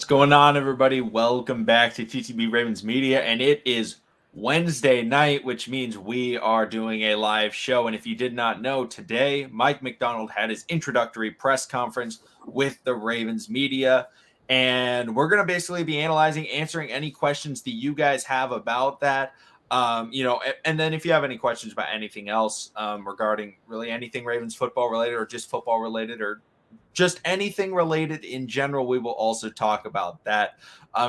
What's going on, everybody? Welcome back to TTB Ravens Media, and it is Wednesday night, which means we are doing a live show. And if you did not know, today Mike MacDonald had his introductory press conference with the Ravens Media, and we're going to basically be analyzing, answering any questions that you guys have about that. And then if you have any questions about anything else regarding really anything Ravens football related or just football related or just anything related in general, we will also talk about that.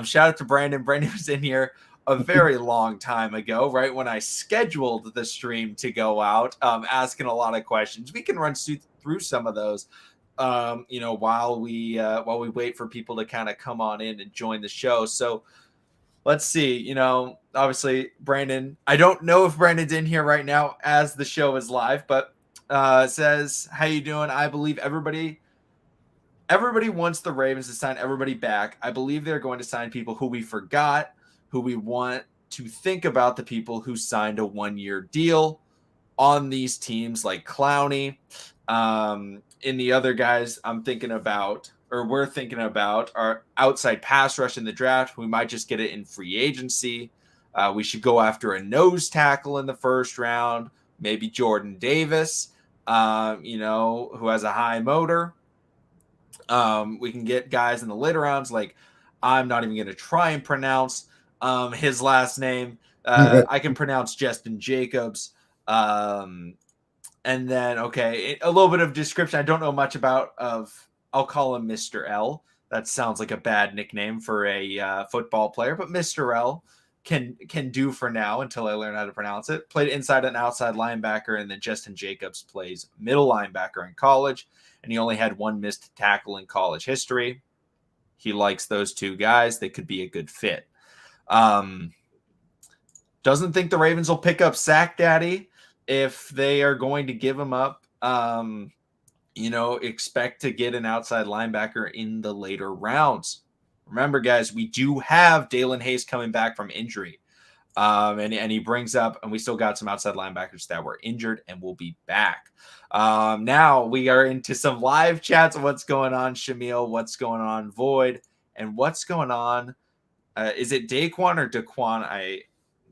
Shout out to Brandon. Brandon was in here a very long time ago, right when I scheduled the stream to go out, asking a lot of questions. We can run through some of those, while we wait for people to kind of come on in and join the show. So let's see. Obviously, Brandon. I don't know if Brandon's in here right now as the show is live, but says, "How you doing? I believe everybody wants the Ravens to sign everybody back. I believe they're going to sign people who we forgot, who we want to think about the people who signed a one-year deal on these teams like Clowney. And the other guys I'm thinking about, or we're thinking about, are outside pass rush in the draft. We might just get it in free agency. We should go after a nose tackle in the first round, maybe Jordan Davis, who has a high motor. We can get guys in the later rounds, like I'm not even going to try and pronounce his last name. I can pronounce Justin Jacobs. And then, a little bit of description. I don't know much about I'll call him Mr. L. That sounds like a bad nickname for a football player, but Mr. L can do for now until I learn how to pronounce it. Played inside and outside linebacker, and then Justin Jacobs plays middle linebacker in college. And he only had one missed tackle in college history. He likes those two guys. They could be a good fit. Doesn't think the Ravens will pick up Sack Daddy if they are going to give him up. Expect to get an outside linebacker in the later rounds. Remember, guys, we do have Dalen Hayes coming back from injury. And he brings up, and we still got some outside linebackers that were injured and will be back. Now we are into some live chats of what's going on, Shamil, what's going on, Void, and what's going on. Is it Daquan or Daquan?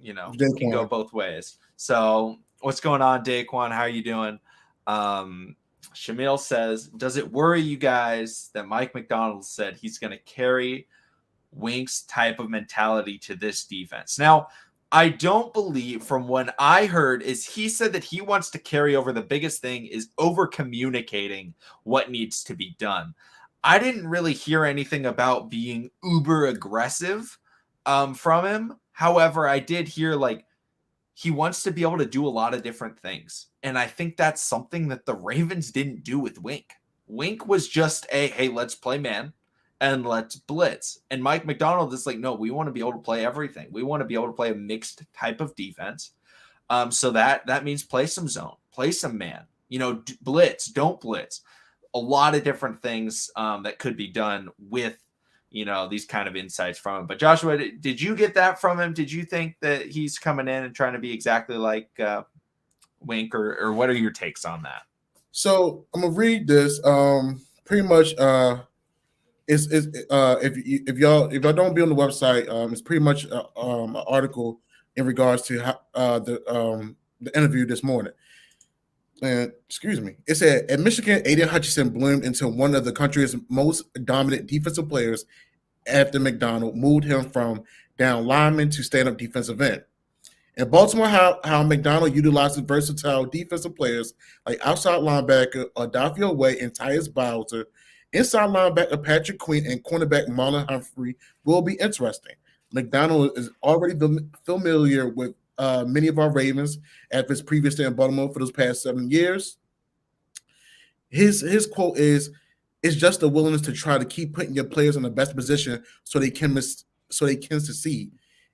Daquan. Can go both ways. So what's going on, Daquan? How are you doing? Shamil says, does it worry you guys that Mike MacDonald said he's going to carry Wink's type of mentality to this defense? Now, I don't believe, from what I heard, is he said that he wants to carry over. The biggest thing is over communicating what needs to be done. I didn't really hear anything about being uber aggressive from him. However, I did hear he wants to be able to do a lot of different things. And I think that's something that the Ravens didn't do with Wink. Wink was just hey, let's play man and let's blitz. And Mike MacDonald is like, no, we want to be able to play everything. We want to be able to play a mixed type of defense. So that means play some zone, play some man, blitz, don't blitz. A lot of different things that could be done with, these kind of insights from him. But Joshua, did you get that from him? Did you think that he's coming in and trying to be exactly like Wink, or what are your takes on that? So I'm gonna read this. Pretty much, if y'all don't be on the website, it's pretty much an article in regards to the interview this morning. And excuse me, it said at Michigan, Aiden Hutchinson bloomed into one of the country's most dominant defensive players after MacDonald moved him from down lineman to stand-up defensive end. In Baltimore, how MacDonald utilizes versatile defensive players like outside linebacker Adolfo Way and Tyus Bowser, inside linebacker Patrick Queen, and cornerback Marlon Humphrey will be interesting. MacDonald is already familiar with many of our Ravens after his previous stay in Baltimore for those past 7 years. His quote is, "It's just a willingness to try to keep putting your players in the best position so they can succeed.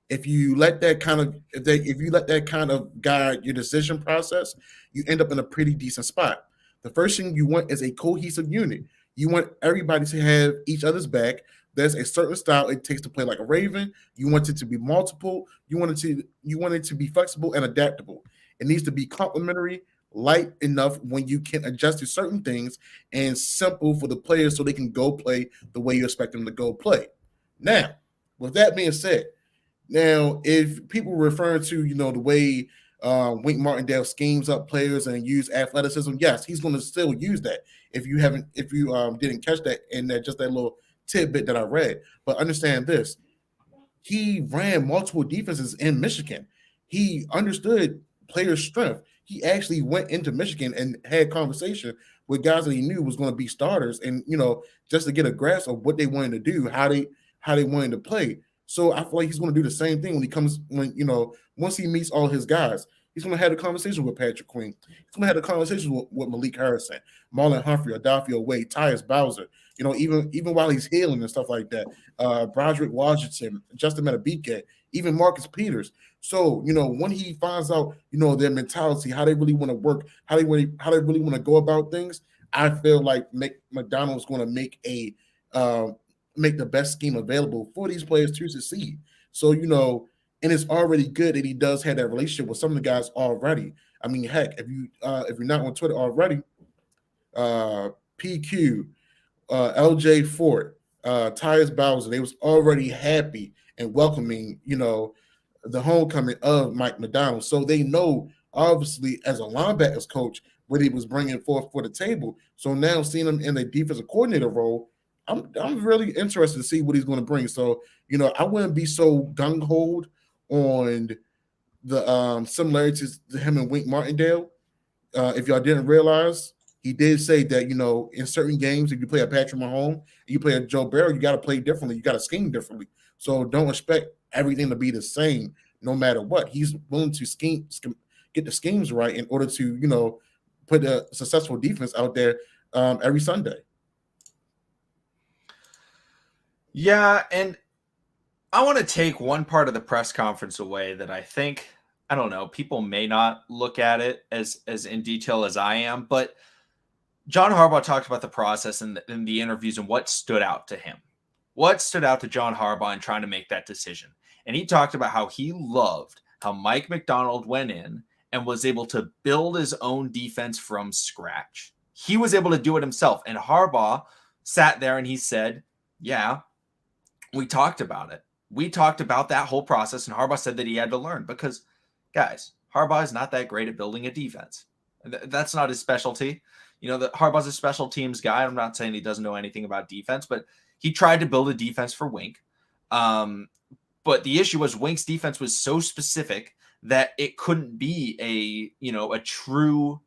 If you let that kind of guide your decision process, you end up in a pretty decent spot. The first thing you want is a cohesive unit. You want everybody to have each other's back. There's a certain style it takes to play like a Raven. You want it to be multiple. You want it to be flexible and adaptable. It needs to be complementary, light enough when you can adjust to certain things, and simple for the players so they can go play the way you expect them to go play. Now, with that being said, now if people refer to the way Wink Martindale schemes up players and use athleticism, yes, he's going to still use that. If you didn't catch that in that just that little tidbit that I read, but understand this: he ran multiple defenses in Michigan. He understood players' strength. He actually went into Michigan and had conversation with guys that he knew was going to be starters, and just to get a grasp of what they wanted to do, how they wanted to play. So I feel like he's going to do the same thing once he meets all his guys. He's going to have a conversation with Patrick Queen. He's going to have a conversation with Malik Harrison, Marlon Humphrey, Adolfo Wade, Tyus Bowser. Even while he's healing and stuff like that, Broderick Washington, Justin Metabike, even Marcus Peters. So when he finds out their mentality, how they really want to work, how they really want to go about things, I feel like McDonald's going to make the best scheme available for these players to succeed. So and it's already good that he does have that relationship with some of the guys already. I mean, heck, if you're not on Twitter already, PQ, LJ Fort, Tyus Bowser, they was already happy and welcoming, the homecoming of Mike McDonald. So they know, obviously, as a linebackers coach, what he was bringing forth for the table. So now seeing him in the defensive coordinator role, I'm really interested to see what he's going to bring. So, I wouldn't be so gung-ho on the similarities to him and Wink Martindale. If y'all didn't realize, he did say that, in certain games, if you play a Patrick Mahomes and you play a Joe Burrow, you got to play differently. You got to scheme differently. So don't expect everything to be the same no matter what. He's willing to get the schemes right in order to, put a successful defense out there every Sunday. Yeah, and I want to take one part of the press conference away that I think, I don't know, people may not look at it as in detail as I am, but John Harbaugh talked about the process in the interviews and what stood out to him. What stood out to John Harbaugh in trying to make that decision. And he talked about how he loved how Mike McDonald went in and was able to build his own defense from scratch. He was able to do it himself. And Harbaugh sat there and he said, yeah, we talked about it. We talked about that whole process, and Harbaugh said that he had to learn because, guys, Harbaugh is not that great at building a defense. That's not his specialty. Harbaugh's a special teams guy. I'm not saying he doesn't know anything about defense, but he tried to build a defense for Wink. But the issue was Wink's defense was so specific that it couldn't be a true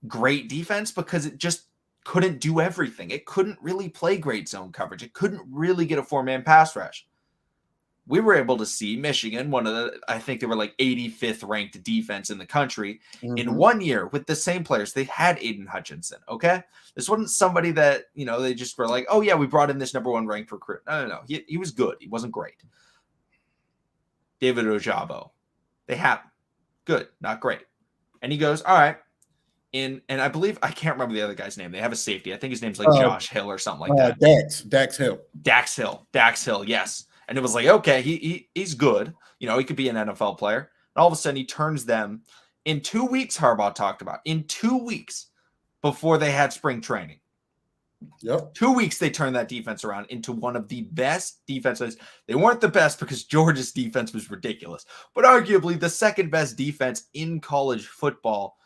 great defense because it just couldn't do everything. It couldn't really play great zone coverage. It couldn't really get a 4-man pass rush. We were able to see Michigan, I think they were like 85th ranked defense in the country in 1 year with the same players. They had Aiden Hutchinson. Okay. This wasn't somebody that, they just were like, oh yeah, we brought in this number 1 ranked recruit. No. He was good. He wasn't great. David Ojabo. They had him. Good, not great. And he goes, all right. And I believe, I can't remember the other guy's name. They have a safety. I think his name's like Josh Hill or something like that. Dax Hill. Yes. And it was like, okay, he's good. He could be an NFL player. And all of a sudden he turns them in 2 weeks, Harbaugh talked about, in 2 weeks before they had spring training. Yep. 2 weeks, they turned that defense around into one of the best defenses. They weren't the best because Georgia's defense was ridiculous, but arguably the second best defense in college football.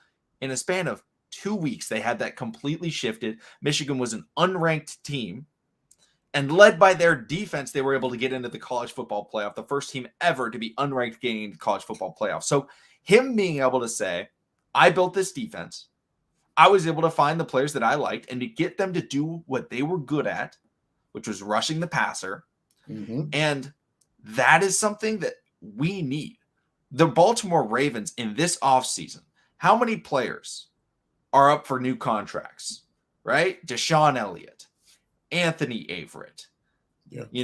In a span of 2 weeks, they had that completely shifted. Michigan was an unranked team, and led by their defense, they were able to get into the college football playoff, the first team ever to be unranked getting into the college football playoff. So him being able to say, I built this defense. I was able to find the players that I liked and to get them to do what they were good at, which was rushing the passer. Mm-hmm. And that is something that we need. The Baltimore Ravens in this offseason, how many players are up for new contracts, right? Deshaun Elliott, Anthony Averett,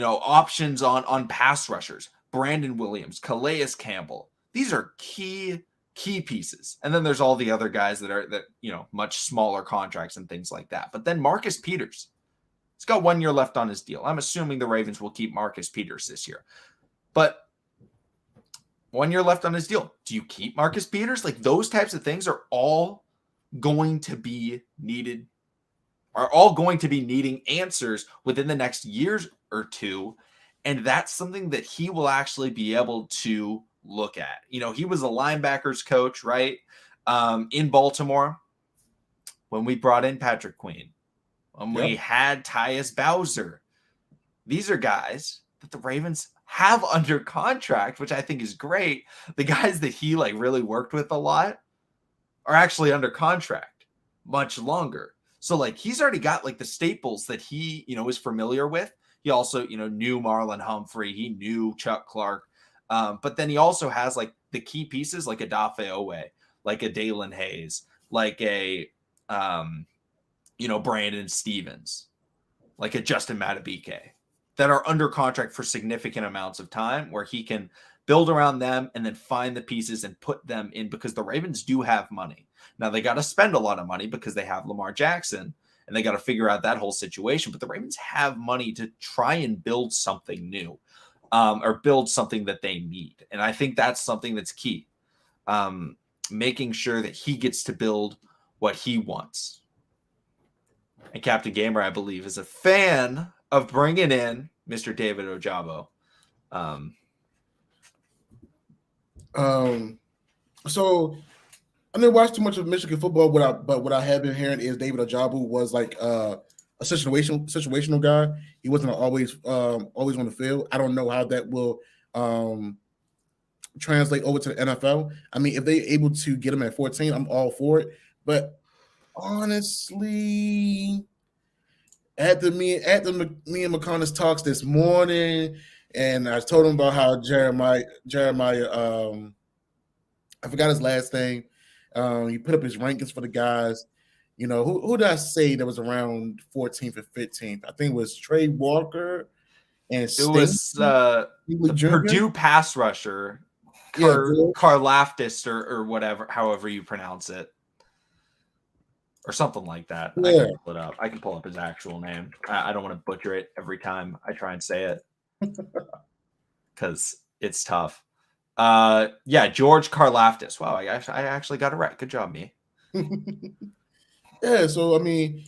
options on pass rushers, Brandon Williams, Calais Campbell. These are key pieces. And then there's all the other guys that much smaller contracts and things like that. But then Marcus Peters, he's got 1 year left on his deal. I'm assuming the Ravens will keep Marcus Peters this year. But 1 year left on his deal. Do you keep Marcus Peters? Like those types of things are all going to be needing answers within the next years or two. And that's something that he will actually be able to look at. He was a linebackers coach, right? In Baltimore when we brought in Patrick Queen, when we had Tyus Bowser. These are guys that the Ravens have under contract, which I think is great. The guys that he really worked with a lot are actually under contract much longer. So he's already got the staples that he, is familiar with. He also, knew Marlon Humphrey. He knew Chuck Clark. But then he also has the key pieces like a Dafe Owe, like a Dalen Hayes, like a, Brandon Stevens, like a Justin Matabike, that are under contract for significant amounts of time where he can build around them and then find the pieces and put them in, because the Ravens do have money. Now they got to spend a lot of money because they have Lamar Jackson and they got to figure out that whole situation. But the Ravens have money to try and build something new, or build something that they need. And I think that's something that's key. Making sure that he gets to build what he wants. And Captain Gamer, I believe, is a fan of bringing in Mr. David Ojabo. So I didn't watch too much of Michigan football, but what I have been hearing is David Ojabo was a situational guy. He wasn't always on the field. I don't know how that will translate over to the NFL. I mean, if they're able to get him at 14, I'm all for it. But honestly, after me and McConnell's talks this morning, and I told him about how Jeremiah, I forgot his last name. He put up his rankings for the guys. Who did I say that was around 14th or 15th? I think it was Trey Walker and it was the Purdue pass rusher, Karlaftis or whatever, however you pronounce it, or something like that. Yeah. I can pull it up. I can pull up his actual name. I don't want to butcher it every time I try and say it because it's tough. George Karlaftis. Wow, I actually got it right. Good job, me. Yeah, so I mean,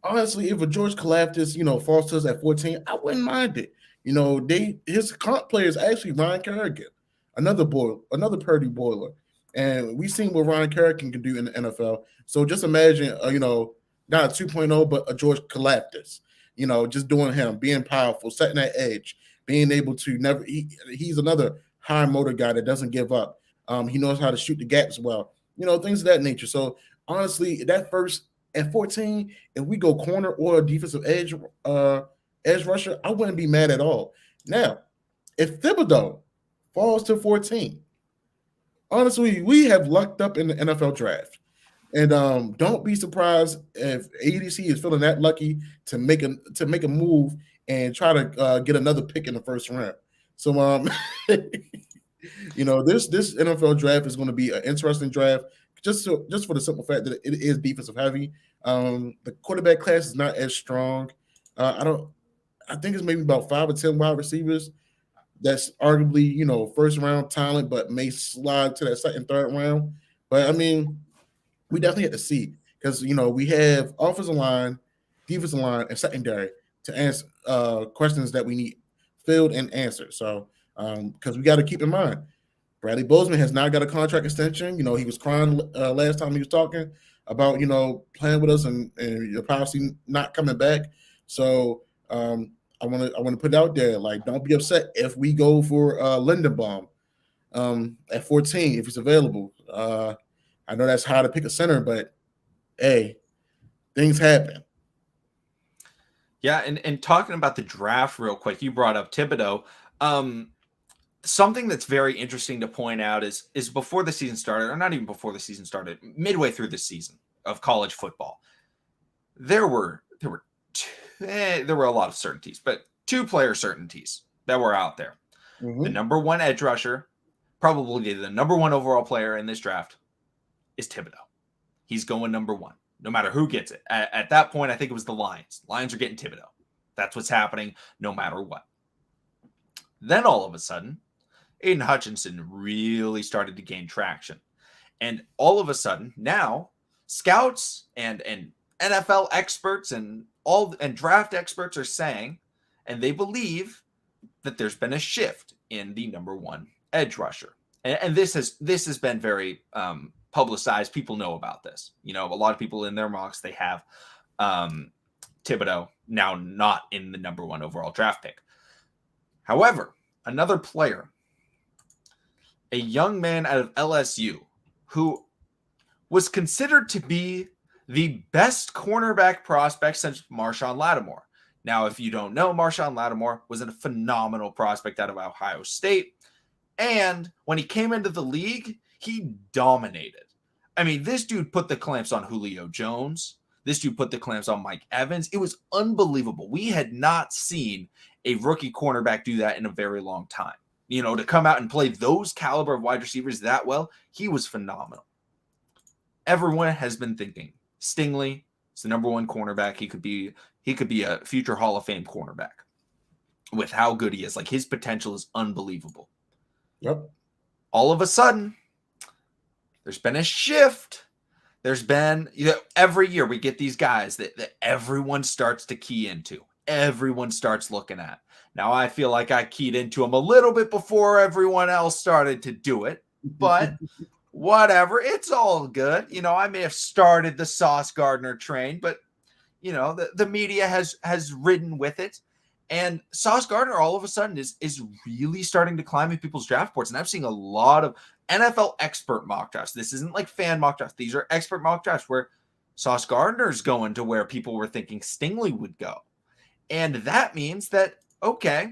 honestly, if a George Karlaftis, falls to us at 14, I wouldn't mind it. His comp player is actually Ryan Kerrigan, another Purdy boiler. And we've seen what Ryan Kerrigan can do in the NFL. So just imagine, not a 2.0, but a George Karlaftis, just doing him, being powerful, setting that edge, being able to he's another high motor guy that doesn't give up. He knows how to shoot the gaps well, things of that nature. So honestly, that first at 14, if we go corner or a defensive edge rusher, I wouldn't be mad at all. Now, if Thibodeau falls to 14, honestly, we have lucked up in the NFL draft. And don't be surprised if ADC is feeling that lucky to make a move and try to get another pick in the first round. So this NFL draft is going to be an interesting draft, just for the simple fact that it is defensive heavy. The quarterback class is not as strong. I think it's maybe about 5 or 10 wide receivers. That's arguably, first round talent, but may slide to that second, third round. But I mean, we definitely have to see, because we have offensive line, defensive line, and secondary to answer questions that we need filled and answered. So because we got to keep in mind, Bradley Bozeman has not got a contract extension. He was crying last time he was talking about playing with us and your policy not coming back. So I want to put it out there, don't be upset if we go for Lindenbaum at 14 if he's available. I know that's hard to pick a center, but hey, things happen. Yeah, and talking about the draft real quick, you brought up Thibodeau. Something that's very interesting to point out is before the season started, or not even before the season started, midway through the season of college football, there were a lot of certainties, but 2 player certainties that were out there. Mm-hmm. The number 1 edge rusher, probably the number 1 overall player in this draft, is Thibodeau. He's going number 1, no matter who gets it. At that point, I think it was the Lions. Lions are getting Thibodeau. That's what's happening no matter what. Then all of a sudden, Aiden Hutchinson really started to gain traction. And all of a sudden, now, scouts and NFL experts and draft experts are saying, and they believe that there's been a shift in the number one edge rusher. And this has been very publicized. People know about this. A lot of people in their mocks, they have Thibodeau now not in the number one overall draft pick. However, another player, a young man out of LSU, who was considered to be the best cornerback prospect since Marshawn Lattimore. Now, if you don't know, Marshawn Lattimore was a phenomenal prospect out of Ohio State. And when he came into the league, he dominated. I mean, this dude put the clamps on Julio Jones. This dude put the clamps on Mike Evans. It was unbelievable. We had not seen a rookie cornerback do that in a very long time. To come out and play those caliber of wide receivers that well, he was phenomenal. Everyone has been thinking Stingley is the number one cornerback. He could be a future Hall of Fame cornerback with how good he is. Like, his potential is unbelievable. Yep. All of a sudden, there's been a shift. There's been, every year we get these guys that everyone starts to key into. Everyone starts looking at. Now, I feel like I keyed into them a little bit before everyone else started to do it, but whatever. It's all good. I may have started the Sauce Gardner train, but, the media has ridden with it. And Sauce Gardner all of a sudden is really starting to climb in people's draft boards. And I'm seeing a lot of NFL expert mock drafts. This isn't like fan mock drafts. These are expert mock drafts where Sauce Gardner's going to where people were thinking Stingley would go. And that means that, okay,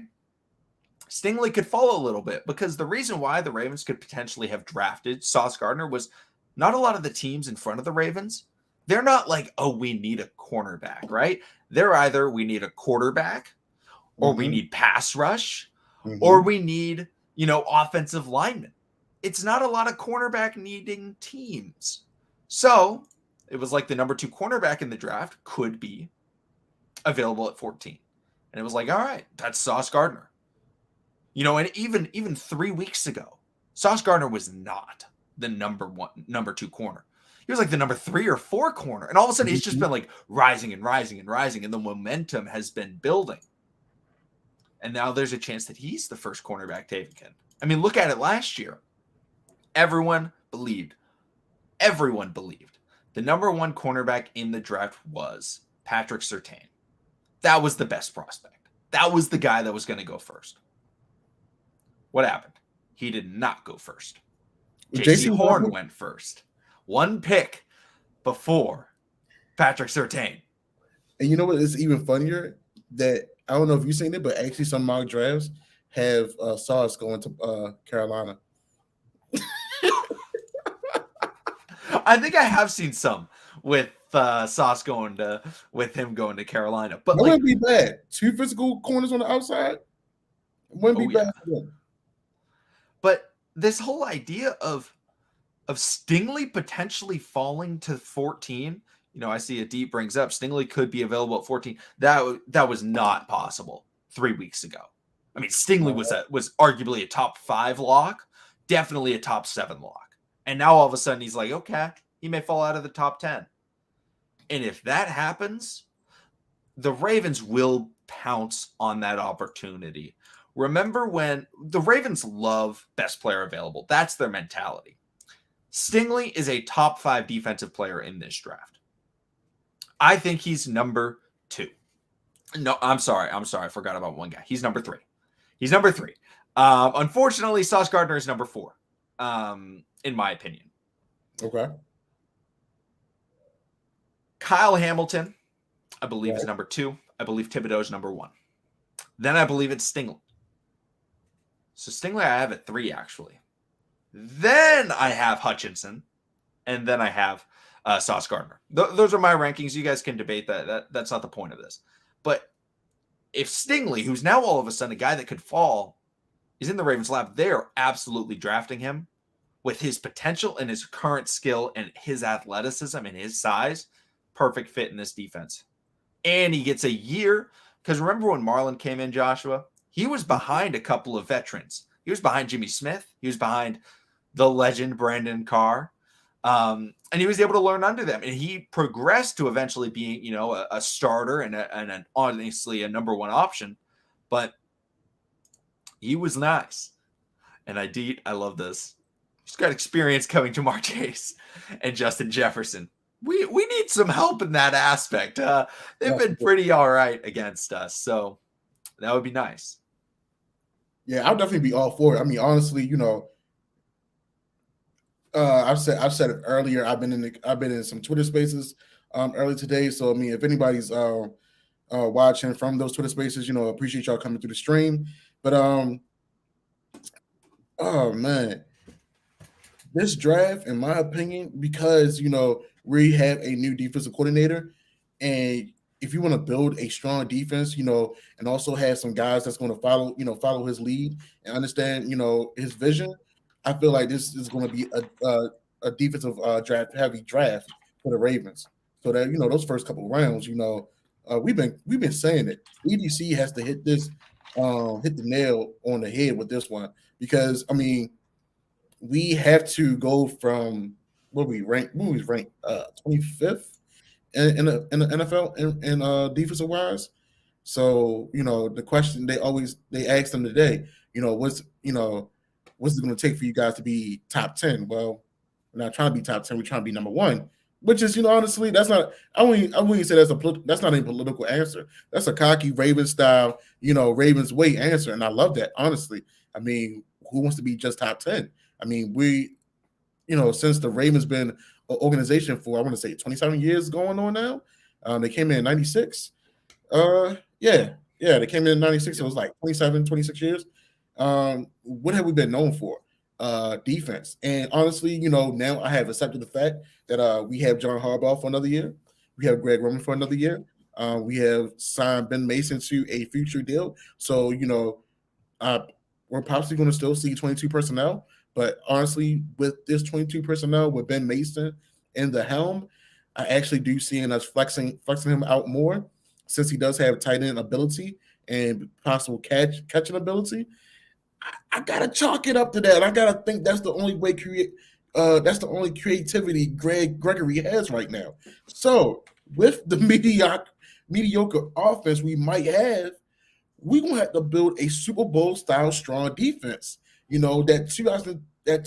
Stingley could fall a little bit, because the reason why the Ravens could potentially have drafted Sauce Gardner was not a lot of the teams in front of the Ravens. They're not like, oh, we need a cornerback, right? They're either we need a quarterback, or we need pass rush, or we need, offensive linemen. It's not a lot of cornerback needing teams. So it was like the number 2 cornerback in the draft could be available at 14. And it was like, all right, that's Sauce Gardner. And even 3 weeks ago, Sauce Gardner was not the number 2 corner. He was like the number 3 or 4 corner. And all of a sudden, it's just been like rising and rising and rising. And the momentum has been building. And now there's a chance that he's the first cornerback taken. I mean, look at it last year. Everyone believed the number 1 cornerback in the draft was Patrick Surtain. That was the best prospect. That was the guy that was going to go first. What happened? He did not go first. J.C. Horn went first. 1 pick before Patrick Surtain. And you know what is even funnier? That I don't know if you've seen it, but actually some mock drafts have Sauce going to Carolina. I think I have seen some with Sauce with him going to Carolina. But that wouldn't be bad. 2 physical corners on the outside wouldn't be bad for them. But this whole idea of Stingley potentially falling to 14, I see a deep brings up Stingley could be available at 14. That was not possible 3 weeks ago. I mean, Stingley was arguably a top 5 lock, definitely a top 7 lock. And now all of a sudden he's like, okay, he may fall out of the top 10. And if that happens, the Ravens will pounce on that opportunity. Remember when the Ravens love best player available. That's their mentality. Stingley is a top 5 defensive player in this draft. I think he's number 2. No, I'm sorry. I forgot about one guy. He's number 3. Unfortunately, Sauce Gardner is number 4, in my opinion. Okay. Kyle Hamilton, I believe, is number 2. I believe Thibodeau is number 1. Then I believe it's Stingley. So Stingley I have at 3, actually. Then I have Hutchinson. And then I have Sauce Gardner. Those are my rankings. You guys can debate that. That's not the point of this. But if Stingley, who's now all of a sudden a guy that could fall, is in the Ravens' lap, they're absolutely drafting him with his potential and his current skill and his athleticism and his size. Perfect fit in this defense. And he gets a year. Because remember when Marlon came in, Joshua? He was behind a couple of veterans. He was behind Jimmy Smith. He was behind the legend Brandon Carr. And he was able to learn under them. And he progressed to eventually being, a starter and honestly a number 1 option. But He was nice. And I love this. He's got experience coming to Jamar Chase and Justin Jefferson. We need some help in that aspect. They've been pretty all right against us, so that would be nice. Yeah, I'll definitely be all for it. I mean, honestly, I've said it earlier. I've been in some Twitter Spaces early today. So I mean, if anybody's watching from those Twitter Spaces, appreciate y'all coming through the stream. But oh man, this draft, in my opinion, because we have a new defensive coordinator, and if you want to build a strong defense, and also have some guys that's going to follow his lead and understand, his vision, I feel like this is going to be a defensive heavy draft for the Ravens. So that those first couple of rounds, we've been saying it. EDC has to hit the nail on the head with this one, because I mean, we have to go from what we ranked 25th in the NFL in defensive wise. So the question they asked them today, what's it going to take for you guys to be top 10? Well, we're not trying to be top 10. We're trying to be number one, which is honestly, that's not. I wouldn't say that's not a political answer. That's a cocky Ravens style, Ravens way answer, and I love that, honestly. I mean, who wants to be just top 10? I mean, since the Ravens been an organization for, I want to say 27 years going on now. They came in 96. Yeah, they came in 96. It was like 27, 26 years. What have we been known for? Defense. And honestly, now I have accepted the fact that we have John Harbaugh for another year. We have Greg Roman for another year. We have signed Ben Mason to a future deal. So, we're possibly going to still see 22 personnel. But honestly, with this 22 personnel, with Ben Mason in the helm, I actually do see us flexing him out more, since he does have tight end ability and possible catching ability. I gotta chalk it up to that. I gotta think that's the only way that's the only creativity Gregory has right now. So with the mediocre offense we might have, we're gonna have to build a Super Bowl style strong defense. That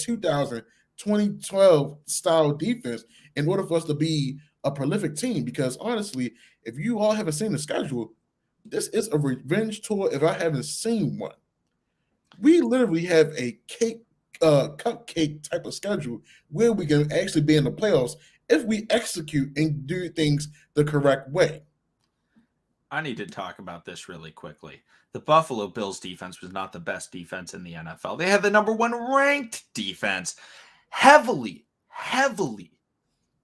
2012 style defense, in order for us to be a prolific team. Because honestly, if you all haven't seen the schedule, this is a revenge tour if I haven't seen one. We literally have a cupcake type of schedule where we can actually be in the playoffs if we execute and do things the correct way. I need to talk about this really quickly. The Buffalo Bills defense was not the best defense in the NFL. They had the number one ranked defense, heavily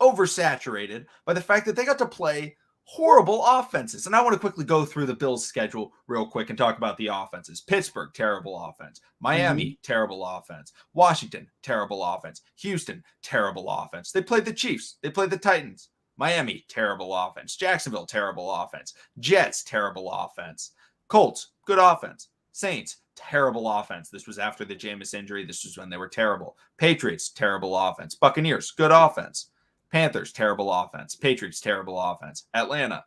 oversaturated by the fact that they got to play horrible offenses. And I want to quickly go through the Bills' schedule real quick and talk about the offenses. Pittsburgh, terrible offense. Miami, terrible offense. Washington, terrible offense. Houston, terrible offense. They played the Chiefs. They played the Titans. Miami, terrible offense. Jacksonville, terrible offense. Jets, terrible offense. Colts, good offense. Saints, terrible offense. This was after the Jameis injury. This was when they were terrible. Patriots, terrible offense. Buccaneers, good offense. Panthers, terrible offense. Patriots, terrible offense. Atlanta,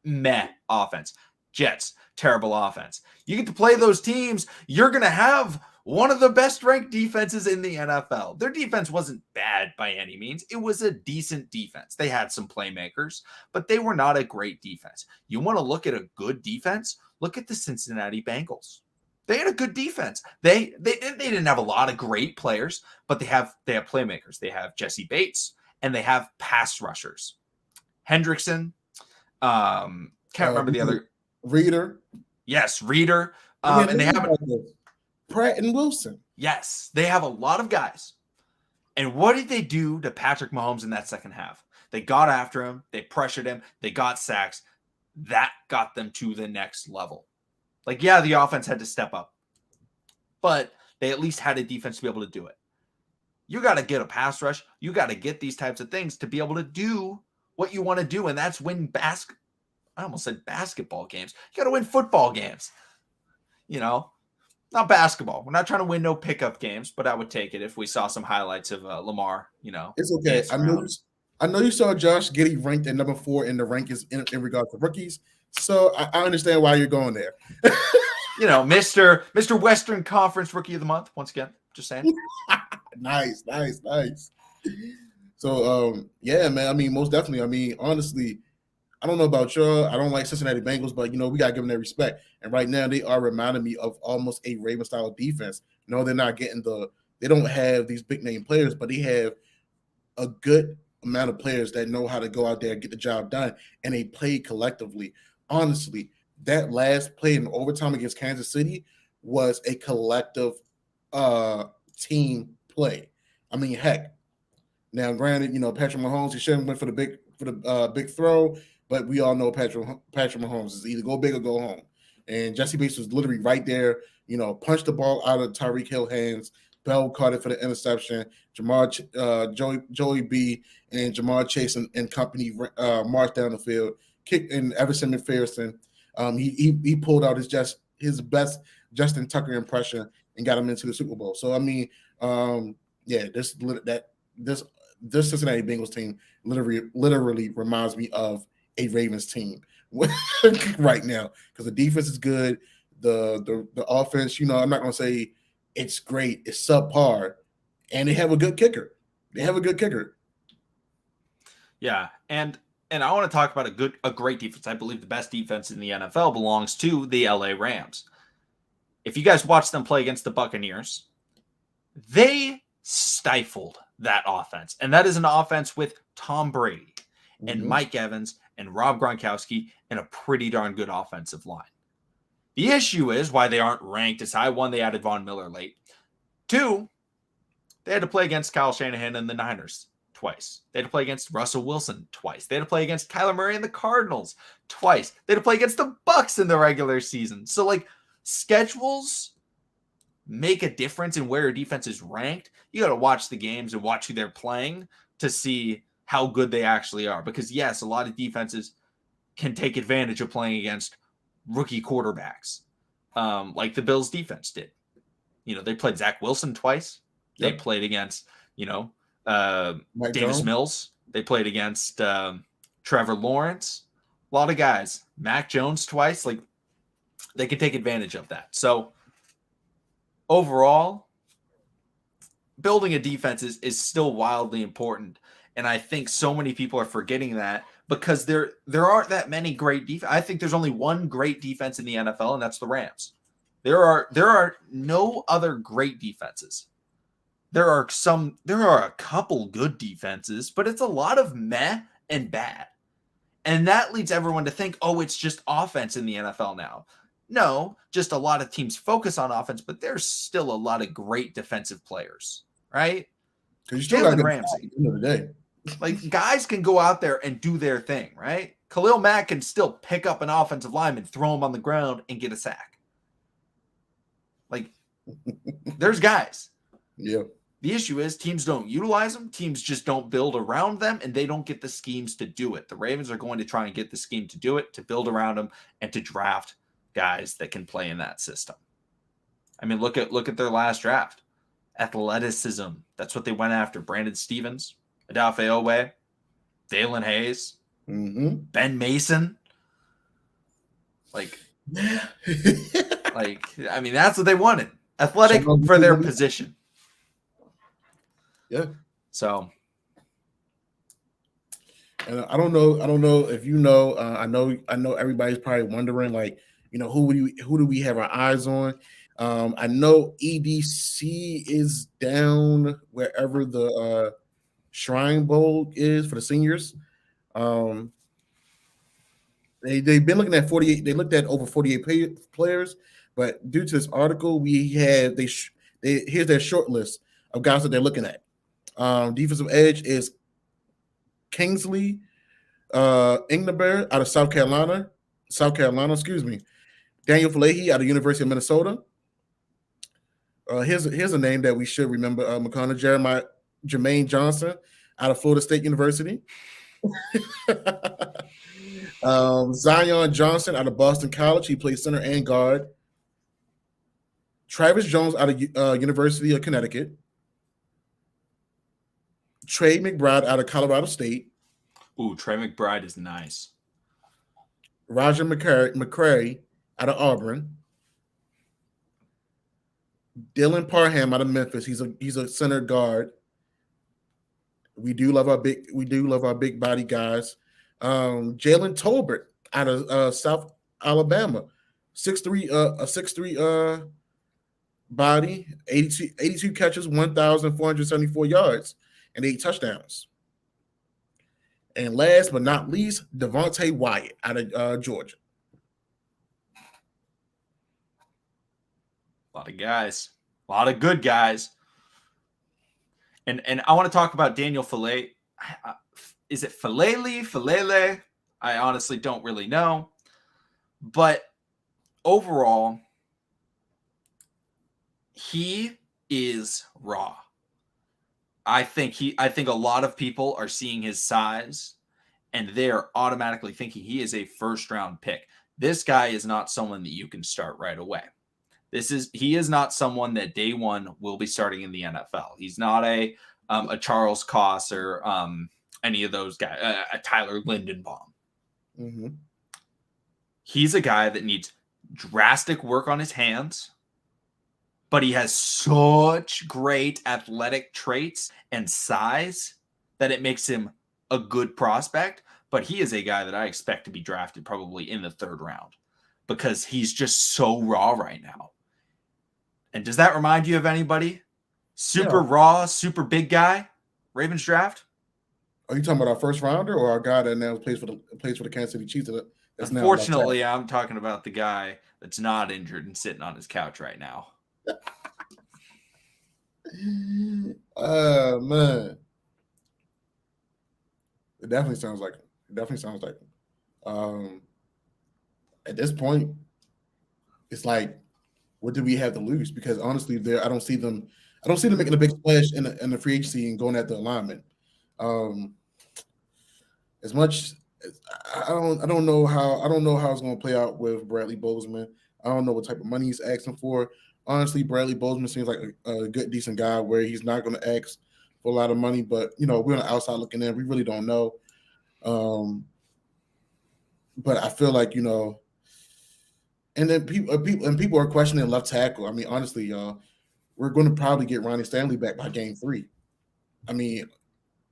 meh offense. Jets, terrible offense. You get to play those teams, you're going to have one of the best ranked defenses in the NFL. Their defense wasn't bad by any means. It was a decent defense. They had some playmakers, but they were not a great defense. You want to look at a good defense? Look at the Cincinnati Bengals. They had a good defense. They didn't have a lot of great players, but they have playmakers. They have Jesse Bates, and they have pass rushers. Hendrickson, can't remember the other. Reader. Yes, Reader. And they have Pratt and Wilson. Yes, they have a lot of guys. And what did they do to Patrick Mahomes in that second half? They got after him. They pressured him. They got sacks. That got them to the next level. Yeah, the offense had to step up, but they at least had a defense to be able to do it. You got to get a pass rush. You got to get these types of things to be able to do what you want to do, and that's win I almost said basketball games. You got to win football games. Not basketball. We're not trying to win no pickup games, but I would take it if we saw some highlights of Lamar. It's okay. I know you saw Josh Giddey ranked at number 4 in the rankings in regards to rookies. So I understand why you're going there. Mr. Western Conference Rookie of the Month. Once again, just saying. Nice. So, yeah, man. I mean, most definitely. I mean, honestly, I don't know about y'all. I don't like Cincinnati Bengals, but we gotta give them their respect. And right now, they are reminding me of almost a Raven style defense. No, they're not getting they don't have these big name players, but they have a good amount of players that know how to go out there and get the job done, and they play collectively. Honestly, that last play in overtime against Kansas City was a collective team play. I mean, heck. Now, granted, Patrick Mahomes, he shouldn't went for the big throw, but we all know Patrick Mahomes is either go big or go home. And Jesse Bates was literally right there, punched the ball out of Tyreek Hill hands. Bell caught it for the interception. Joey B and Jamar Chase and company marched down the field. Kicked in Everson McPherson. He pulled out his best Justin Tucker impression and got him into the Super Bowl. So I mean, this Cincinnati Bengals team literally reminds me of a Ravens team right now because the defense is good. The offense, I'm not going to say it's great. It's subpar, and they have a good kicker. Yeah, and I want to talk about a great defense. I believe the best defense in the NFL belongs to the LA Rams. If you guys watch them play against the Buccaneers, they stifled that offense. And that is an offense with Tom Brady and Mike Evans and Rob Gronkowski and a pretty darn good offensive line. The issue is why they aren't ranked as high. One, they added Von Miller late. Two, they had to play against Kyle Shanahan and the Niners twice. They had to play against Russell Wilson twice. They had to play against Kyler Murray and the Cardinals twice. They had to play against the Bucs in the regular season. So, schedules make a difference in where your defense is ranked. You got to watch the games and watch who they're playing to see how good they actually are. Because, yes, a lot of defenses can take advantage of playing against rookie quarterbacks, like the Bills defense did. They played Zach Wilson twice. They played against, Davis Mills. They played against Trevor Lawrence. A lot of guys. Mac Jones twice. They can take advantage of that. So, overall, building a defense is still wildly important. And I think so many people are forgetting that because there aren't that many great defense. I think there's only one great defense in the NFL, and that's the Rams. There are no other great defenses. There are a couple good defenses, but it's a lot of meh and bad. And that leads everyone to think, oh, it's just offense in the NFL now. No, just a lot of teams focus on offense, but there's still a lot of great defensive players, right? Because you still got Ramsey. At the end of the day. Guys can go out there and do their thing, right? Khalil Mack can still pick up an offensive lineman, throw him on the ground, and get a sack. There's guys. Yeah. The issue is teams don't utilize them. Teams just don't build around them, and they don't get the schemes to do it. The Ravens are going to try and get the scheme to do it, to build around them, and to draft guys that can play in that system. I mean, look at their last draft. Athleticism. That's what they went after. Brandon Stevens, Odafe Oweh, Dalen Hayes, Ben Mason. I mean, that's what they wanted. Athletic for their position. Yeah. So, and I don't know if you know. I know everybody's probably wondering, who do we have our eyes on? I know EDC is down wherever the Shrine Bowl is for the seniors. They've been looking at 48. They looked at over 48 players, but due to this article, here's their short list of guys that they're looking at. Defensive edge is Kingsley Ingnaber out of South Carolina, excuse me. Daniel Falahi out of University of Minnesota. Here's a name that we should remember. McConnell Jermaine Johnson out of Florida State University. Zion Johnson out of Boston College. He plays center and guard. Travis Jones out of University of Connecticut. Trey McBride out of Colorado State. Ooh, Trey McBride is nice. Roger McCray out of Auburn. Dylan Parham out of Memphis. He's a center guard. We do love our big body guys. Jalen Tolbert out of South Alabama, 6'3", a 6'3" body, 82 catches, 1,474 yards, and 8 touchdowns. And last but not least, Devontae Wyatt out of Georgia. A lot of guys, a lot of good guys. And I want to talk about Daniel Fillet. Is it Filele? I honestly don't really know. But overall, he is raw. I think a lot of people are seeing his size and they're automatically thinking he is a first round pick. This guy is not someone that you can start right away. He is not someone that day one will be starting in the NFL. He's not a Charles Koss or any of those guys, a Tyler Lindenbaum. Mm-hmm. He's a guy that needs drastic work on his hands, but he has such great athletic traits and size that it makes him a good prospect. But he is a guy that I expect to be drafted probably in the 3rd round because he's just so raw right now. And does that remind you of anybody? Super raw, super big guy, Ravens draft? Are you talking about our first rounder or our guy that now plays for the Kansas City Chiefs? Unfortunately, I'm talking about the guy that's not injured and sitting on his couch right now. Man. It definitely sounds like him. At this point, it's like, what do we have to lose? Because honestly, I don't see them making a big splash in the free agency and going at the alignment. As much as I don't know how it's going to play out with Bradley Bozeman. I don't know what type of money he's asking for. Honestly, Bradley Bozeman seems like a good, decent guy where he's not going to ask for a lot of money. But we're on the outside looking in. We really don't know. But I feel like and then people are questioning left tackle. I mean, honestly, y'all, we're going to probably get Ronnie Stanley back by game 3. I mean,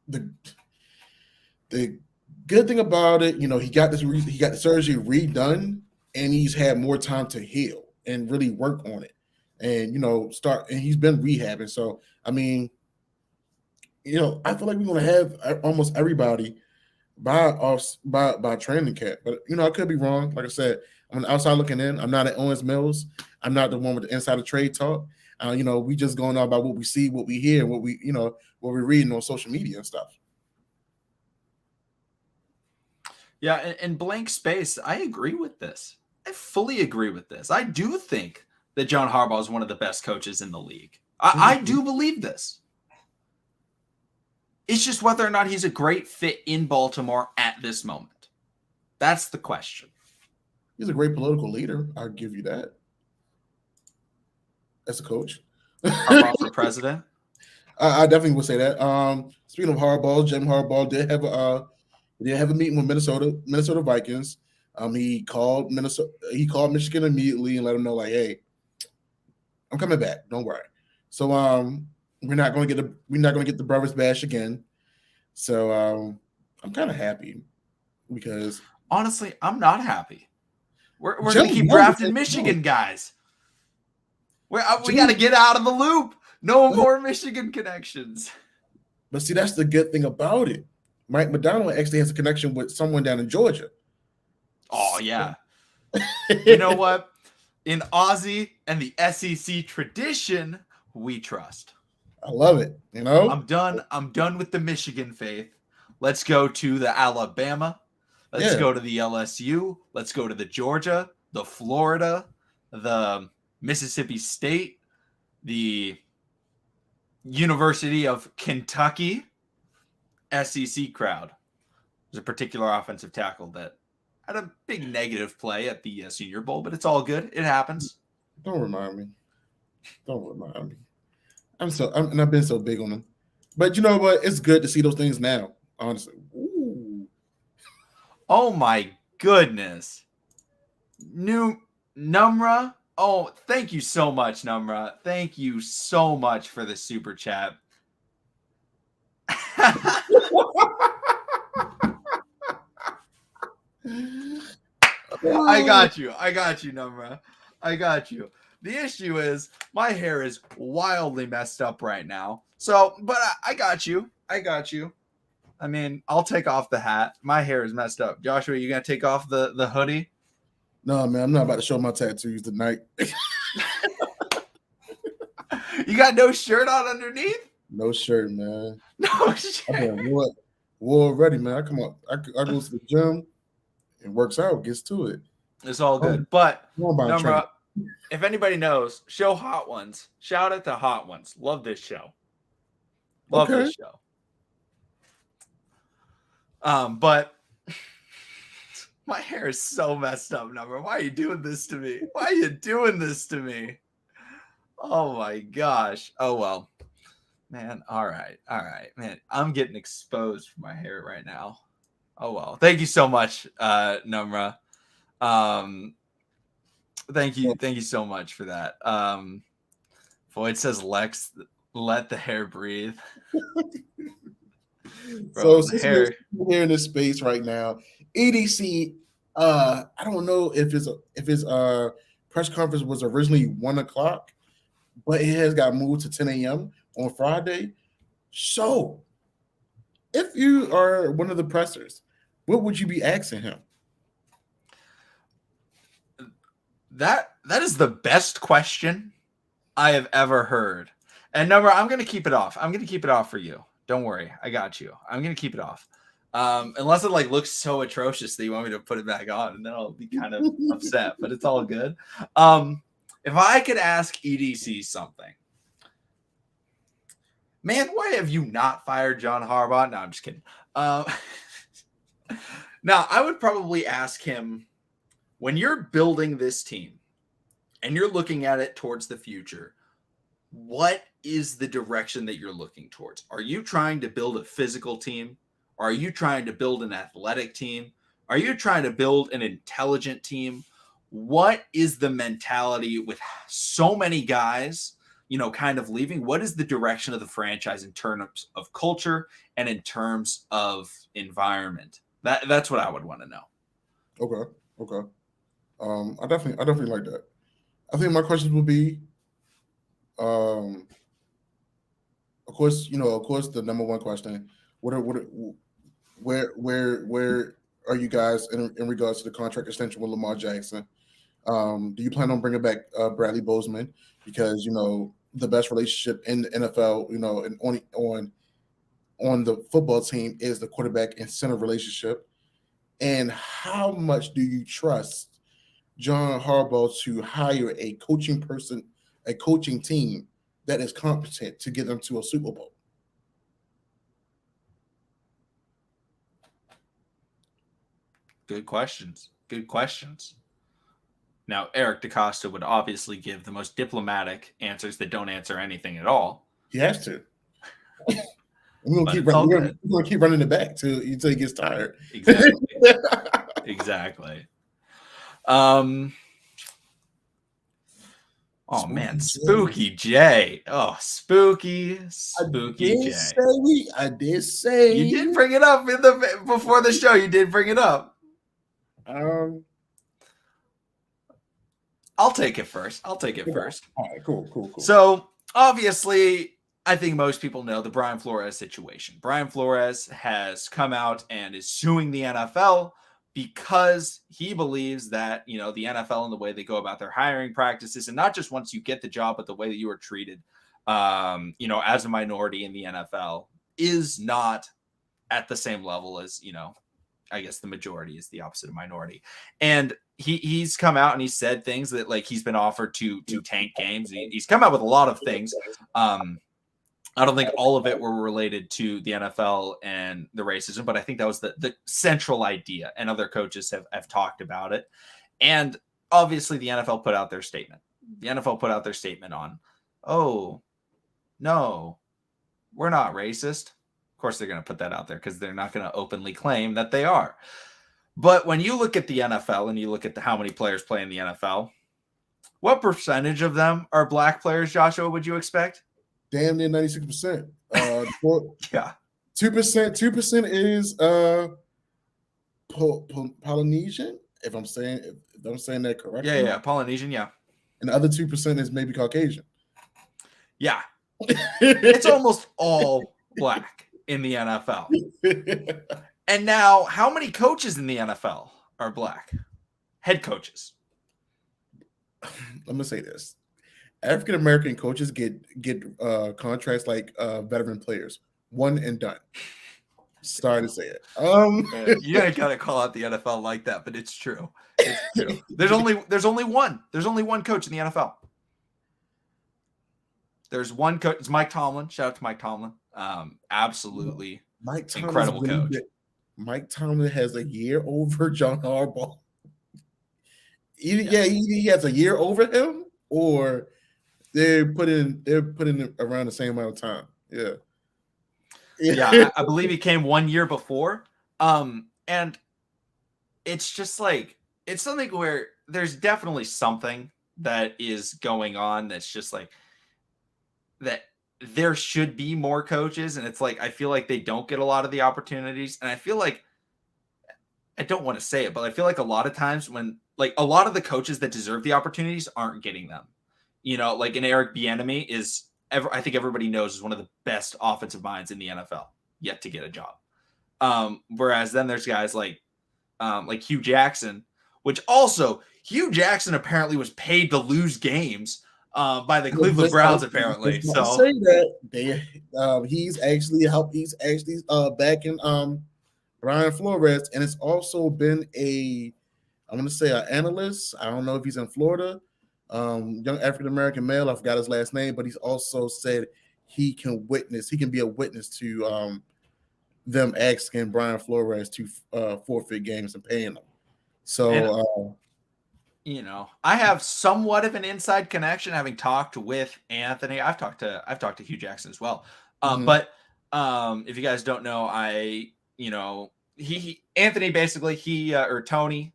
the good thing about it, he got the surgery redone, and he's had more time to heal and really work on it, and and he's been rehabbing. So I mean, I feel like we're going to have almost everybody by training camp, but I could be wrong. Like I said, I'm on the outside looking in. I'm not at Owens Mills. I'm not the one with the insider trade talk. We just going on about what we see, what we hear, what we're reading on social media and stuff. Yeah, and blank space, I agree with this. I fully agree with this. I do think that John Harbaugh is one of the best coaches in the league. I do believe this. It's just whether or not he's a great fit in Baltimore at this moment. That's the question. He's a great political leader. I'll give you that. As a coach. Harbaugh for president? I definitely would say that. Speaking of Harbaugh, Jim Harbaugh did have a meeting with Minnesota Vikings. He called Michigan immediately and let them know, like, hey, I'm coming back. Don't worry. So we're not going to get the brothers bash again. So I'm kind of happy because honestly, I'm not happy. We're going to keep drafting Michigan guys. We got to get out of the loop. No more Michigan connections. But see, that's the good thing about it. Mike MacDonald actually has a connection with someone down in Georgia. Oh, yeah. You know what? In Aussie and the SEC tradition, we trust. I love it. I'm done with the Michigan faith. Let's go to the Alabama. Let's go to the LSU. Let's go to the Georgia, the Florida, the Mississippi State, the University of Kentucky, SEC crowd. There's a particular offensive tackle that had a big negative play at the Senior Bowl, but it's all good. It happens. Don't remind me. I've been so big on them. But you know what? It's good to see those things now, honestly. Ooh. Oh my goodness. New Numra. Oh, thank you so much, Numra. Thank you so much for the super chat. I got you, Numra. I got you. The issue is my hair is wildly messed up right now. So, but I got you. I mean, I'll take off the hat. My hair is messed up. Joshua, you gonna take off the hoodie? No, man, I'm not about to show my tattoos tonight. You got no shirt on underneath? No shirt, man. No shirt. I've been wore already, man. I come up, I go to the gym and works out, gets to it. It's all good. But number, if anybody knows, show Hot Ones. Shout out to Hot Ones. Love this show. Love this show. But my hair is so messed up, Number. Why are you doing this to me? Why are you doing this to me? Oh my gosh. Oh well. Man, all right. Man, I'm getting exposed for my hair right now. Oh well. Thank you so much, Numra. Thank you so much for that. Void says Lex, let the hair breathe. Bro, so since we're here in this space right now, EDC, I don't know if his press conference was originally 1:00, but it has got moved to 10 a.m. on Friday. So if you are one of the pressers, what would you be asking him? That is the best question I have ever heard. And Number, I'm going to keep it off. I'm going to keep it off for you. Don't worry. I got you. I'm going to keep it off. Unless it like looks so atrocious that you want me to put it back on, and then I'll be kind of upset, but it's all good. If I could ask EDC something, man, why have you not fired John Harbaugh? No, I'm just kidding. Now, I would probably ask him, when you're building this team and you're looking at it towards the future, what is the direction that you're looking towards? Are you trying to build a physical team? Are you trying to build an athletic team? Are you trying to build an intelligent team? What is the mentality with so many guys, kind of leaving? What is the direction of the franchise in terms of culture and in terms of environment? That's what I would want to know. Okay. I definitely like that. I think my questions would be, of course, the number one question: where are you guys in regards to the contract extension with Lamar Jackson? Do you plan on bringing back Bradley Bozeman, because the best relationship in the NFL, and on the football team is the quarterback and center relationship? And how much do you trust John Harbaugh to hire a coaching team that is competent to get them to a Super Bowl? Good questions. Now, Eric DaCosta would obviously give the most diplomatic answers that don't answer anything at all. He has to. We're gonna keep running it back until he gets tired. Exactly. Oh man, Spooky J. Oh, Spooky J. I did say you did bring it up before the show. You did bring it up. I'll take it first. All right, cool. So obviously, I think most people know the Brian Flores situation. Brian Flores has come out and is suing the NFL because he believes that, the NFL and the way they go about their hiring practices, and not just once you get the job, but the way that you are treated, as a minority in the NFL, is not at the same level as, I guess the majority is the opposite of minority. And he's come out and he said things that, like, he's been offered to tank games. He's come out with a lot of things. I don't think all of it were related to the NFL and the racism, but I think that was the central idea, and other coaches have talked about it. And obviously the NFL put out their statement. The NFL put out their statement on, oh, no, we're not racist. Of course they're going to put that out there because they're not going to openly claim that they are. But when you look at the NFL and you look at how many players play in the NFL, What percentage of them are black players, Joshua, would you expect? Damn near 96%. Yeah. 2% is Polynesian, if I'm saying that correctly. Yeah. Polynesian, yeah. And the other 2% is maybe Caucasian. Yeah. It's almost all black in the NFL. And now, how many coaches in the NFL are black? Head coaches. I'm gonna say this: African American coaches get contracts like veteran players, one and done. Sorry to say it. You ain't gotta call out the NFL like that, but it's true. It's true. There's only one. There's only one coach in the NFL. There's one coach. It's Mike Tomlin. Shout out to Mike Tomlin. Absolutely incredible coach. Mike Tomlin has a year over John Harbaugh. Either he has a year over him, or they're putting around the same amount of time. Yeah. Yeah, I believe he came 1 year before. And it's just like, it's something where there's definitely something that is going on that's just like that there should be more coaches. And it's like, I feel like they don't get a lot of the opportunities. And I feel like, I don't want to say it, but I feel like a lot of times when like a lot of the coaches that deserve the opportunities aren't getting them, like an Eric Bieniemy I think everybody knows is one of the best offensive minds in the NFL yet to get a job. Whereas then there's guys like Hugh Jackson, which also Hugh Jackson apparently was paid to lose games by the Cleveland Browns apparently. So say that he's actually backing Brian Flores, and it's also been I'm going to say an analyst. I don't know if he's in Florida. Young African-American male, I forgot his last name, but he's also said he can be a witness to them asking Brian Flores to forfeit games and paying them. So, I have somewhat of an inside connection having talked with Anthony. I've talked to Hugh Jackson as well. But if you guys don't know, Anthony basically, or Tony,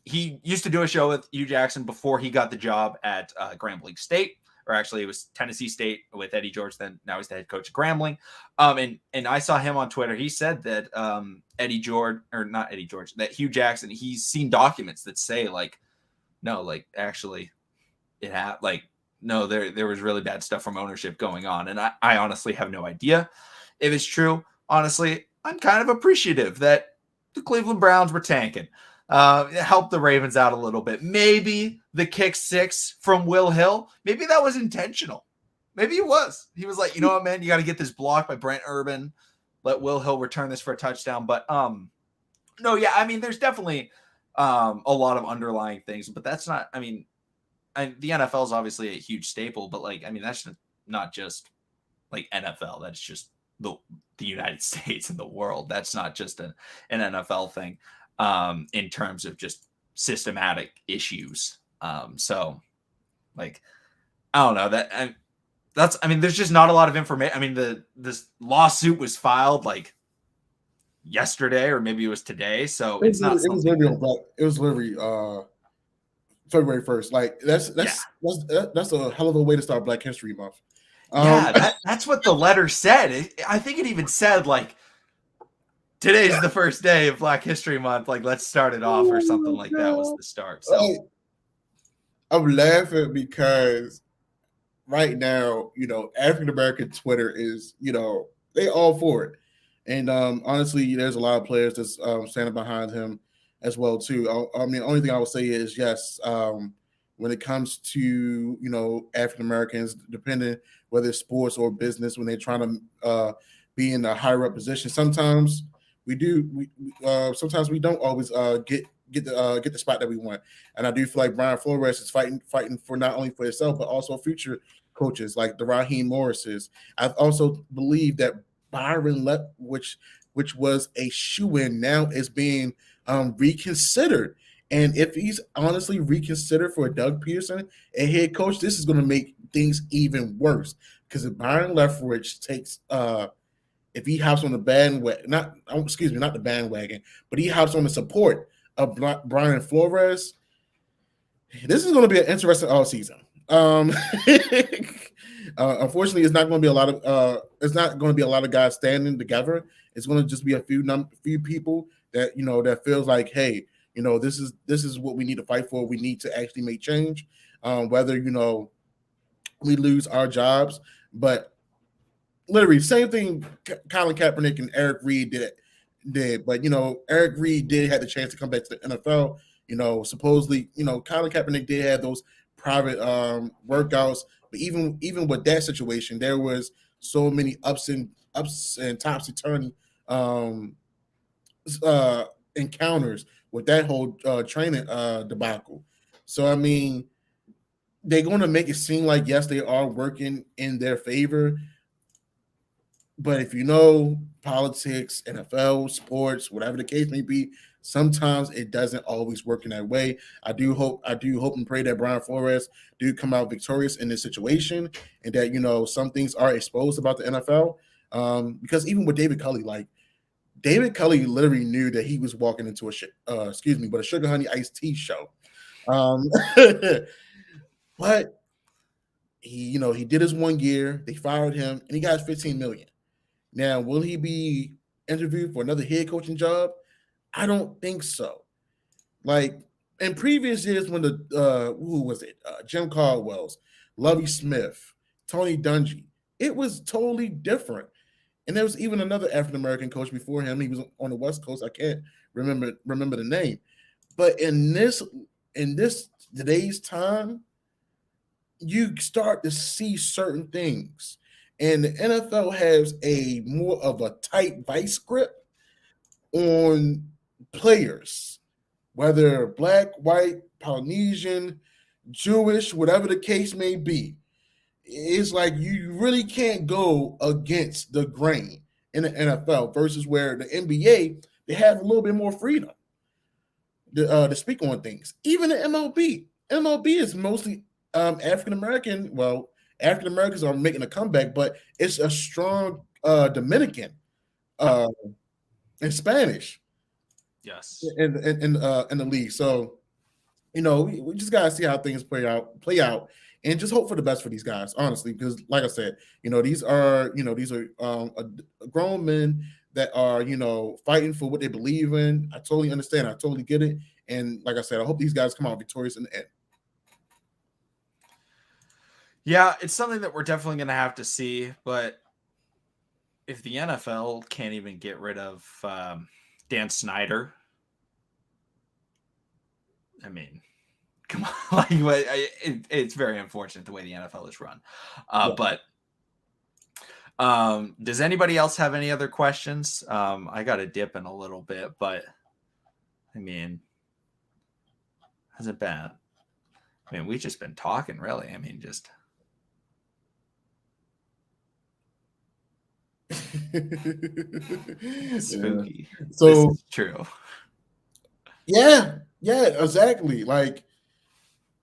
he used to do a show with Hugh Jackson before he got the job at Grambling State, or actually it was Tennessee State with Eddie George. Then now he's the head coach of Grambling. And I saw him on Twitter. He said that that Hugh Jackson, he's seen documents that say like, no, like actually it had like, no, there was really bad stuff from ownership going on. And I honestly have no idea if it's true. Honestly, I'm kind of appreciative that the Cleveland Browns were tanking. It helped the Ravens out a little bit. Maybe the kick six from Will Hill, maybe that was intentional. Maybe it was. He was like, you know what, man, you got to get this blocked by Brent Urban. Let Will Hill return this for a touchdown. But no, yeah, I mean, there's definitely a lot of underlying things, but that's not, the NFL is obviously a huge staple, but like, I mean, that's not just like NFL. That's just the United States and the world. That's not just an NFL thing. In terms of just systematic issues. So like, I don't know there's just not a lot of information. I mean, this lawsuit was filed like yesterday, or maybe it was today. So it was literally February 1st. Like that's a hell of a way to start Black History Month. That's what the letter said. I think it even said like, today's the first day of Black History Month. Like, let's start it off, or something like that was the start. So I'm laughing because right now, African American Twitter is, they all for it. And honestly, there's a lot of players that's standing behind him as well too. The only thing I would say is yes, when it comes to African Americans, depending whether it's sports or business, when they're trying to be in a higher up position, sometimes sometimes we don't always get the spot that we want. And I do feel like Brian Flores is fighting for not only for himself, but also future coaches like the Raheem Morrises. I also believe that Byron which was a shoo-in, now is being reconsidered. And if he's honestly reconsidered for Doug Peterson, a head coach, this is going to make things even worse. Because if Byron Leftwich takes if he hops on the bandwagon, not the bandwagon, but he hops on the support of Brian Flores, This is going to be an interesting all season. Unfortunately, it's not going to be a lot of guys standing together. It's going to just be a few people that that feels like, hey, this is what we need to fight for. We need to actually make change. Whether we lose our jobs, but literally same thing Colin Kaepernick and Eric Reed did. But Eric Reed did have the chance to come back to the NFL. Supposedly, Colin Kaepernick did have those private workouts, but even with that situation, there was so many ups and topsy turvy encounters with that whole training debacle. So I mean, they're going to make it seem like yes, they are working in their favor. But if politics, NFL, sports, whatever the case may be, sometimes it doesn't always work in that way. I do hope and pray that Brian Flores do come out victorious in this situation, and that some things are exposed about the NFL. Because even with David Culley, David Culley literally knew that he was walking into a Sugar Honey Iced Tea show. But he did his 1 year. They fired him, and he got $15 million. Now, will he be interviewed for another head coaching job? I don't think so. Like in previous years, when who was it? Jim Caldwell's, Lovie Smith, Tony Dungy, it was totally different. And there was even another African American coach before him. He was on the West Coast. I can't remember the name. But in this today's time, you start to see certain things. And the NFL has a more of a tight vice grip on players, whether black, white, Polynesian, Jewish, whatever the case may be. It's like you really can't go against the grain in the NFL versus where the NBA, they have a little bit more freedom to speak on things. Even the MLB is mostly African American. Well, African Americans are making a comeback, but it's a strong Dominican and Spanish. Yes. In the league. So, we just gotta see how things play out, and just hope for the best for these guys, honestly, because like I said, these are grown men that are fighting for what they believe in. I totally understand. I totally get it. And like I said, I hope these guys come out victorious in the end. Yeah, it's something that we're definitely going to have to see. But if the NFL can't even get rid of Dan Snyder, I mean, come on, it's very unfortunate the way the NFL is run. But does anybody else have any other questions? I got to dip in a little bit, but I mean, how's it been? I mean, we've just been talking, really. I mean, just. Spooky. Yeah. So this is true. Yeah, exactly. Like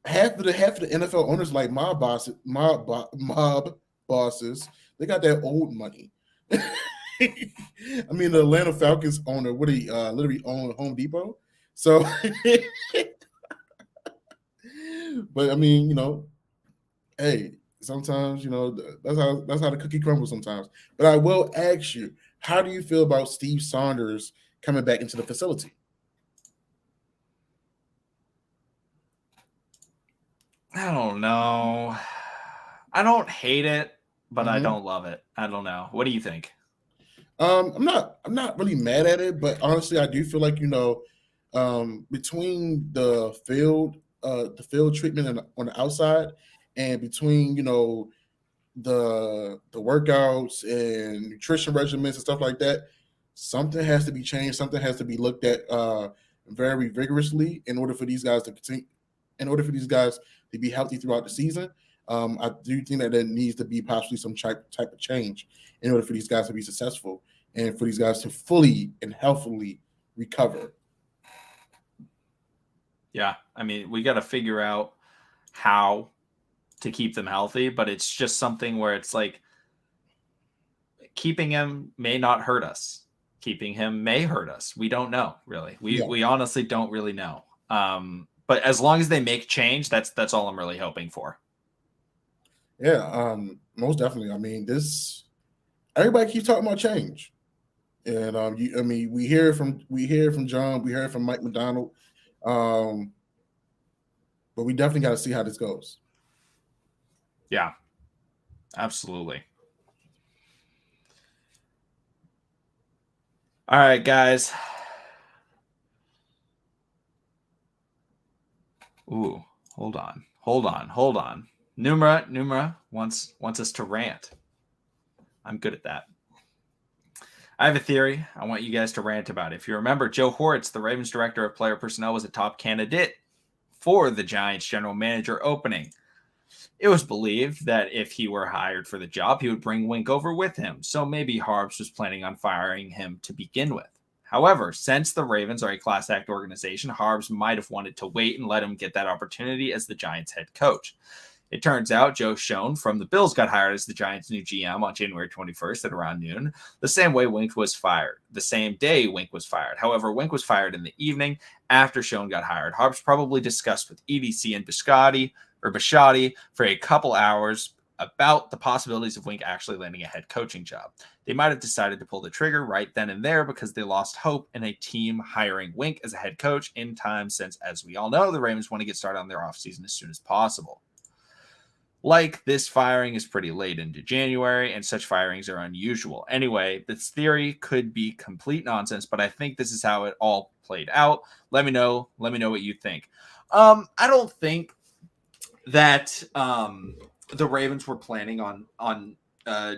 half of the NFL owners, like mob bosses, they got that old money. I mean, the Atlanta Falcons owner, what he literally owned Home Depot. So, but I mean, hey, sometimes that's how the cookie crumbles sometimes. But I will ask you, how do you feel about Steve Saunders coming back into the facility? I don't know. I don't hate it, but I don't love it. I don't know. What do you think? I'm not really mad at it, but honestly, I do feel like between the field treatment on the outside, and between the workouts and nutrition regimens and stuff like that, something has to be changed. Something has to be looked at very vigorously in order for these guys to continue. In order for these guys to be healthy throughout the season, I do think that there needs to be possibly some type of change in order for these guys to be successful and for these guys to fully and healthily recover. Yeah, I mean, we got to figure out how to keep them healthy, but it's just something where it's like keeping him may not hurt us. Keeping him may hurt us. We don't know, really. We honestly don't really know. But as long as they make change, that's all I'm really hoping for. Yeah, most definitely. I mean, everybody keeps talking about change. And we hear from John, we hear from Mike MacDonald, but we definitely got to see how this goes. Yeah, absolutely. All right, guys. Ooh, hold on. Numera wants us to rant. I'm good at that. I have a theory. I want you guys to rant about it. If you remember, Joe Hortz, the Ravens director of player personnel, was a top candidate for the Giants general manager opening. It was believed that if he were hired for the job, he would bring Wink over with him. So maybe Harbs was planning on firing him to begin with. However, since the Ravens are a class act organization, Harbs might have wanted to wait and let him get that opportunity as the Giants head coach. It turns out Joe Schoen from the Bills got hired as the Giants' new GM on January 21st at around noon, the same day Wink was fired. However, Wink was fired in the evening after Schoen got hired. Harbs probably discussed with EDC and Bisciotti for a couple hours about the possibilities of Wink actually landing a head coaching job. They might have decided to pull the trigger right then and there because they lost hope in a team hiring Wink as a head coach in time, since, as we all know, the Ravens want to get started on their offseason as soon as possible. Like, this firing is pretty late into January, and such firings are unusual. Anyway, this theory could be complete nonsense, but I think this is how it all played out. Let me know what you think. I don't think that the Ravens were planning on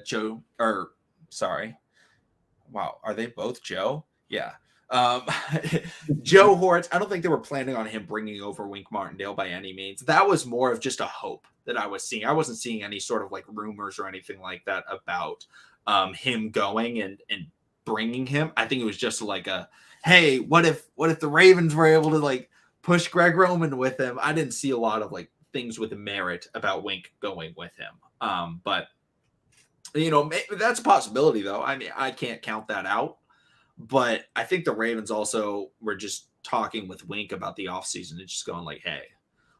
Joe, or sorry. Wow, are they both Joe? Yeah. Joe Hortz, I don't think they were planning on him bringing over Wink Martindale by any means. That was more of just a hope that I was seeing. I wasn't seeing any sort of like rumors or anything like that about him going and bringing him. I think it was just like a, hey, what if the Ravens were able to like push Greg Roman with him? I didn't see a lot of like things with merit about Wink going with him. But that's a possibility though. I mean, I can't count that out. But I think the Ravens also were just talking with Wink about the offseason and just going like, hey,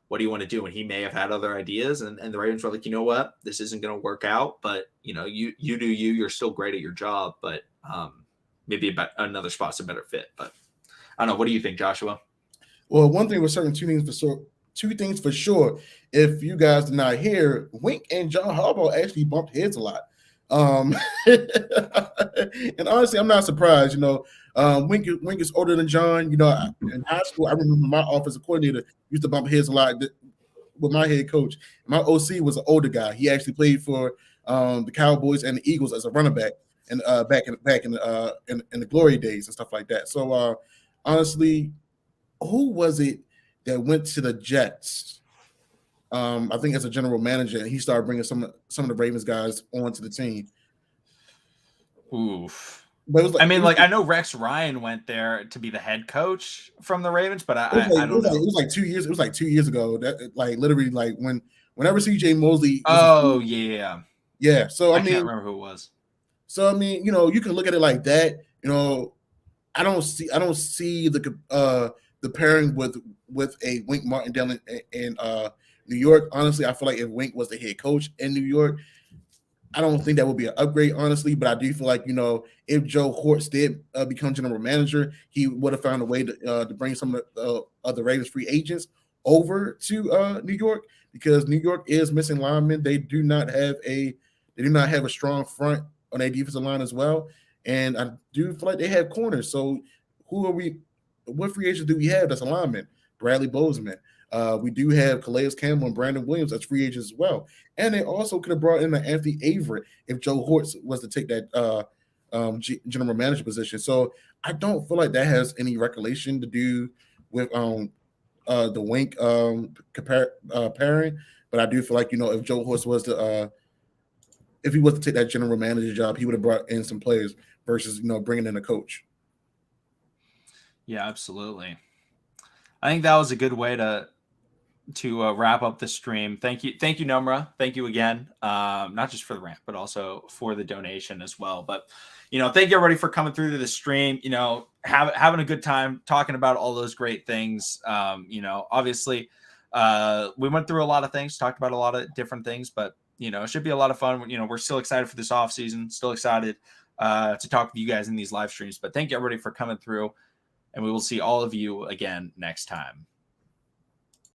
what do you want to do? And he may have had other ideas. And the Ravens were like, you know what? This isn't going to work out. But, you do you. You're still great at your job. But maybe about another spot's a better fit. But I don't know. What do you think, Joshua? Well, one thing was certain, two things for sure. If you guys did not hear, Wink and John Harbaugh actually bumped heads a lot. And honestly, I'm not surprised. Wink is older than John. In high school, I remember my offensive coordinator used to bump heads a lot with my head coach. My OC was an older guy. He actually played for the Cowboys and the Eagles as a running back, and back in the glory days and stuff like that. So honestly, who was it that went to the Jets? I think as a general manager, and he started bringing some of the Ravens guys onto the team. Oof. But it was like, I know Rex Ryan went there to be the head coach from the Ravens, but I don't know. It was like 2 years. It was like 2 years ago. That literally whenever CJ Mosley. Yeah. So I mean, can't remember who it was. So I mean, you can look at it like that. I don't see the pairing with a Wink Martindale in New York. Honestly, I feel like if Wink was the head coach in New York, I don't think that would be an upgrade, honestly. But I do feel like, if Joe Hortz did become general manager, he would have found a way to bring some of the Ravens free agents over to New York, because New York is missing linemen. They do not have a strong front on their defensive line as well. And I do feel like they have corners. So what free agents do we have that's a lineman? Bradley Bozeman. We do have Calais Campbell and Brandon Williams as free agents as well. And they also could have brought in Anthony Averett if Joe Hortz was to take that general manager position. So I don't feel like that has any recollection to do with the Wink pairing. But I do feel like, if Joe Hortz was if he was to take that general manager job, he would have brought in some players versus, bringing in a coach. Yeah, absolutely. I think that was a good way to wrap up the stream. Thank you, Nomra. Thank you again, not just for the rant, but also for the donation as well. But thank you everybody for coming through to the stream. Having a good time talking about all those great things. Obviously, we went through a lot of things, talked about a lot of different things, but it should be a lot of fun. We're still excited for this off season. Still excited to talk with you guys in these live streams. But thank you everybody for coming through, and we will see all of you again next time.